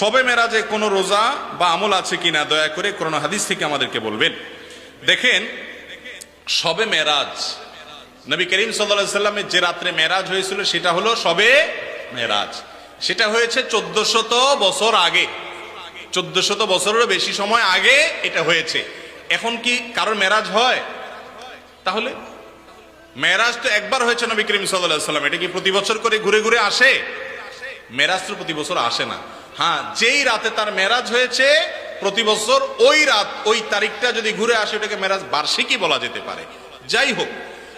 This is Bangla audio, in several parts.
শবে মেরাজে কোনো রোজা বা আমল আছে কিনা দয়া করে কোরআন হাদিস থেকে আমাদেরকে বলবেন। দেখেন, শবে মেরাজ, নবী করিম সাল্লাল্লাহু আলাইহি সাল্লামের যে রাত্রে মেরাজ হয়েছিল সেটা হলো শবে মেরাজ। সেটা হয়েছে 1400 বছর আগে, 1400 বছরেরও বেশি সময় আগে এটা হয়েছে। এখন কি কারোর মেরাজ হয়? তাহলে মেরাজ তো একবার হয়েছে নবী করিম সাল্লাল্লাহু আলাইহি সাল্লাম, এটা কি প্রতি বছর করে ঘুরে ঘুরে আসে? মেরাজ তো প্রতি বছর আসে না। হ্যাঁ, যেই রাতে তার মেরাজ হয়েছে প্রতি বছর ওই রাত ওই তারিখটা যদি ঘুরে আসে ওটাকে মেরাজ বার্ষিকী বলা যেতে পারে। যাই হোক,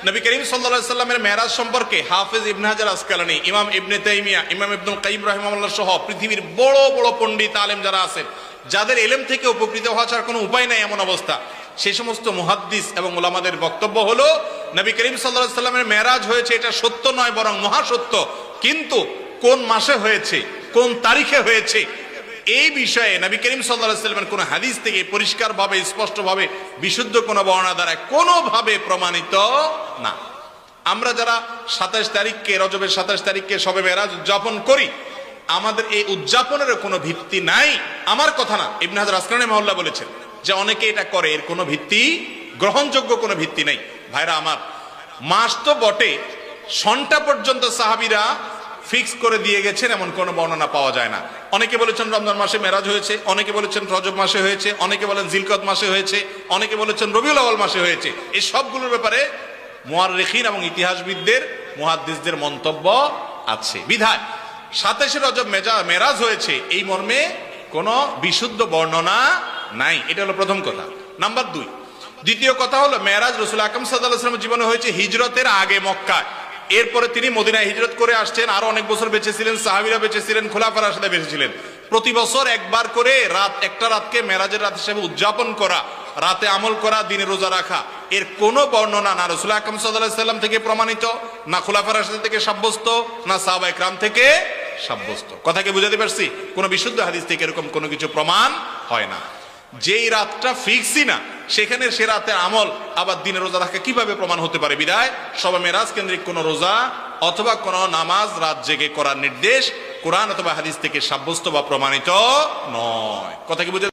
নবী করিম সাল্লাল্লাহু আলাইহি সাল্লামের মেরাজ সম্পর্কে হাফেজ ইবনে হাজার আসকালানী, ইমাম ইবনে তাইমিয়া, ইমাম ইবনুল কাইয়িম রাহিমাহুল্লাহ সহ পৃথিবীর বড় বড় পণ্ডিত আলেম যারা আছেন, যাদের ইলম থেকে উপকৃত হওয়া ছাড়া কোনো উপায় নাই এমন অবস্থা, সেই সমস্ত মুহাদ্দিস এবং উলামাদের বক্তব্য হলো নবী করিম সাল্লাল্লাহু আলাইহি সাল্লামের মেরাজ হয়েছে এটা সত্য নয় বরং মহাসত্য, কিন্তু কোন মাসে হয়েছে, কোন তারিখে হয়েছে, এই বিষয়ে নবী করিম সাল্লাল্লাহু আলাইহি সাল্লামের কোন হাদিস থেকে পরিষ্কারভাবে স্পষ্টভাবে বিশুদ্ধ কোন বর্ণনা দ্বারা কোনোভাবে প্রমাণিত না। আমরা যারা 27 তারিখকে, রজবের 27 তারিখকে শবে মেরাজ উদযাপন করি, আমাদের এই উদযাপনের কোনো ভিত্তি নাই। আমার কথা না, ইবনে হাজার আসকালানী রাহিমাহুল্লাহ বলেছেন যে অনেকে এটা করে, এর কোনো ভিত্তি, গ্রহণযোগ্য কোনো ভিত্তি নেই। ভাইরা আমার, মাস তো বটে, সনটা পর্যন্ত সাহাবীরা ফিক্স করে দিয়ে গেছেন এমন কোন বর্ণনা পাওয়া যায় না। অনেকে বলেছেন রমজান মাসে মেরাজ হয়েছে, অনেকে বলেছেন রজব মাসে হয়েছে, অনেকে বলেন জিলকদ মাসে হয়েছে, অনেকে বলেছেন রবিউল আউয়াল মাসে হয়েছে। এই সবগুলোর ব্যাপারে মুআররিখিন এবং ইতিহাসবিদদের, মুহাদ্দিসদের মন্তব্য আছে। বিধায় 27 রজব মেরাজ হয়েছে এই মর্মে কোনো বিশুদ্ধ বর্ণনা নাই। এটা হলো প্রথম কথা। নাম্বার 2, দ্বিতীয় কথা হলো মেরাজ রাসূল আকরাম সাল্লাল্লাহু আলাইহি ওয়াসাল্লামের জীবনে হয়েছে হিজরতের আগে মক্কায়। এরপরে তিনি মদিনায় হিজরত করে আসছেন, আরো অনেক বছর বেঁচে ছিলেন, সাহাবীরা বেঁচে ছিলেন, খোলাফায়ে রাশিদিন বেঁচে ছিলেন। প্রতি বছর একবার করে একটা রাতকে মেরাজের রাত হিসেবে উদযাপন করা, রাতে আমল করা, দিনে রোজা রাখা, এর কোনো বর্ণনা না রাসূল আকরাম সাল্লাল্লাহু আলাইহি ওয়াসাল্লাম থেকে প্রমাণিত, না খোলাফায়ে রাশিদিন থেকে সাব্যস্ত, না সাহাবায়ে কেরাম থেকে সাব্যস্ত। কথা কি বুঝাতে পারছি? কোনো বিশুদ্ধ হাদিস থেকে এরকম কোনো কিছু প্রমাণ হয় না। যেই রাতটা ফিক্সই না, সেখানে সে রাতে আমল আবার দিনে রোজা রাখা কিভাবে প্রমাণ হতে পারে? বিদায় শবে মেরাজ কেন্দ্রিক কোন রোজা অথবা কোন নামাজ রাত জেগে করার নির্দেশ কোরআন অথবা হাদিস থেকে সাব্যস্ত বা প্রমাণিত নয়। কথা কি বুঝে